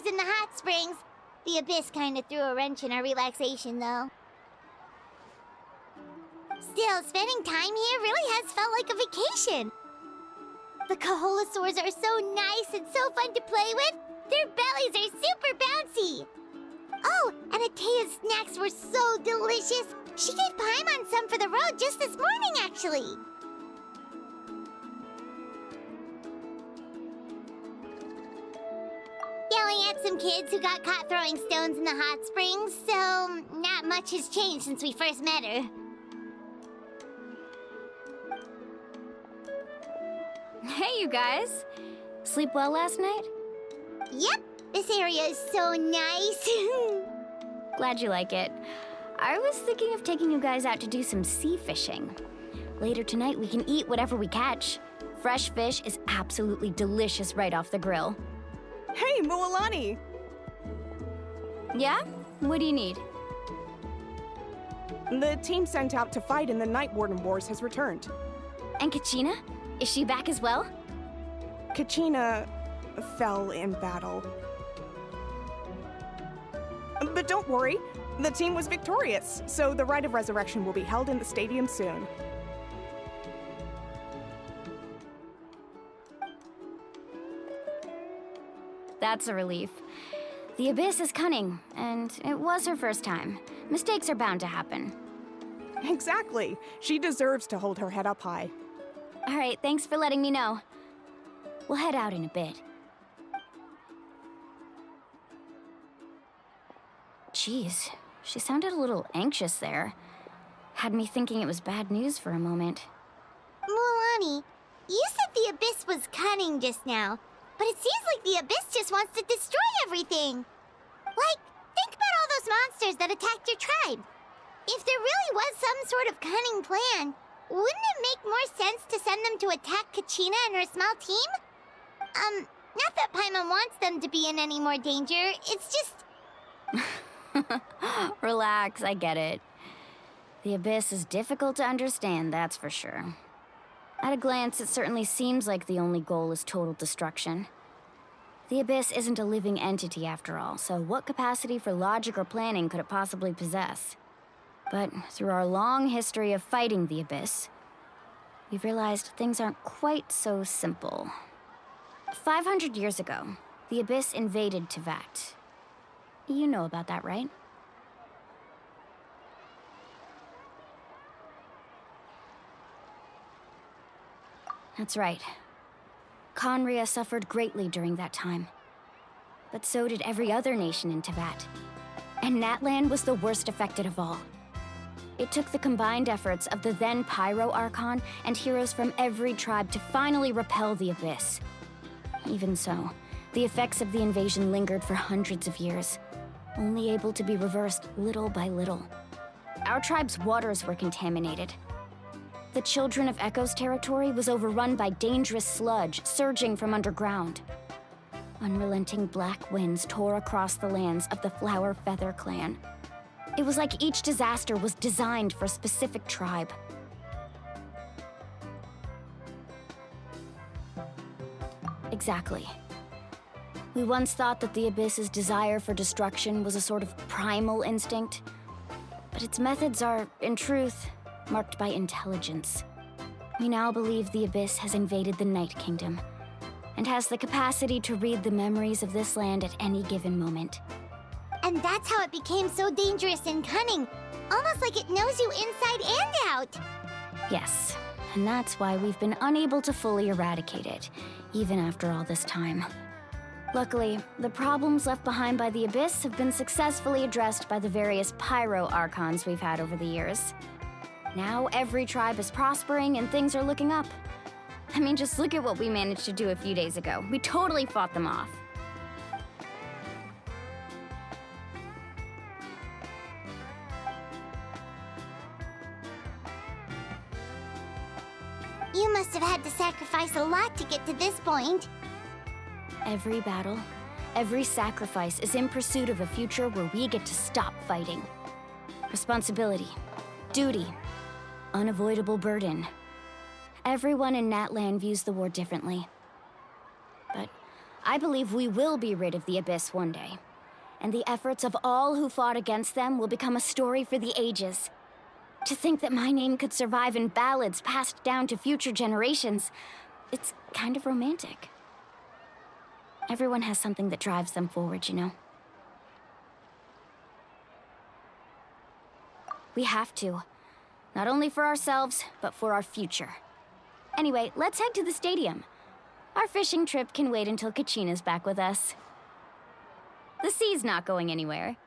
boys in the hot springs. The Abyss kinda threw a wrench in our relaxation, though. Still, spending time here really has felt like a vacation. The Kaholasaurs are so nice and so fun to play with. Their bellies are super bouncy. Oh, and Atea's snacks were so delicious. She gave Paimon some for the road just this morning, actually. Yelling at some kids who got caught throwing stones in the hot springs, so not much has changed since we first met her. Hey, you guys. Sleep well last night? Yep, this area is so nice. Glad you like it. I was thinking of taking you guys out to do some sea fishing. Later tonight, we can eat whatever we catch. Fresh fish is absolutely delicious right off the grill. Hey, MUALANI! Yeah? What do you need? The team sent out to fight in the Night Warden Wars has returned. And Kachina? Is she back as well? Kachina fell in battle. But don't worry, the team was victorious, so the Rite of Resurrection will be held in the stadium soon. That's a relief. The Abyss is cunning, and it was her first time. Mistakes are bound to happen. Exactly. She deserves to hold her head up high. All right, thanks for letting me know. We'll head out in a bit. Jeez, she sounded a little anxious there. Had me thinking it was bad news for a moment. MUALANI, you said the Abyss was cunning just now, but it seems like the Abyss just wants to destroy everything. Like, think about all those monsters that attacked your tribe. If there really was some sort of cunning plan, wouldn't it make more sense to send them to attack Kachina and her small team? Not that Paimon wants them to be in any more danger, it's just... Relax, I get it. The Abyss is difficult to understand, that's for sure. At a glance, it certainly seems like the only goal is total destruction. The Abyss isn't a living entity after all, so what capacity for logic or planning could it possibly possess? But through our long history of fighting the Abyss, we've realized things aren't quite so simple. 500 years ago, the Abyss invaded Teyvat. You know about that, right? That's right. Khaenri'ah suffered greatly during that time. But so did every other nation in Teyvat. And Natlan was the worst affected of all. It took the combined efforts of the then Pyro Archon and heroes from every tribe to finally repel the Abyss. Even so, the effects of the invasion lingered for hundreds of years, only able to be reversed little by little. Our tribe's waters were contaminated. The Children of Echo's territory was overrun by dangerous sludge surging from underground. Unrelenting black winds tore across the lands of the Flower Feather clan. It was like each disaster was designed for a specific tribe. Exactly. We once thought that the Abyss's desire for destruction was a sort of primal instinct, but its methods are, in truth, marked by intelligence. We now believe the Abyss has invaded the Night Kingdom, and has the capacity to read the memories of this land at any given moment. And that's how it became so dangerous and cunning. Almost like it knows you inside and out. Yes, and that's why we've been unable to fully eradicate it, even after all this time. Luckily, the problems left behind by the Abyss have been successfully addressed by the various Pyro Archons we've had over the years. Now every tribe is prospering and things are looking up. I mean, just look at what we managed to do a few days ago. We totally fought them off. You must have had to sacrifice a lot to get to this point. Every battle, every sacrifice is in pursuit of a future where we get to stop fighting. Responsibility, duty, unavoidable burden. Everyone in Natlan views the war differently. But I believe we will be rid of the Abyss one day. And the efforts of all who fought against them will become a story for the ages. To think that my name could survive in ballads passed down to future generations, it's kind of romantic. Everyone has something that drives them forward, you know? We have to. Not only for ourselves, but for our future. Anyway, let's head to the stadium. Our fishing trip can wait until Kachina's back with us. The sea's not going anywhere.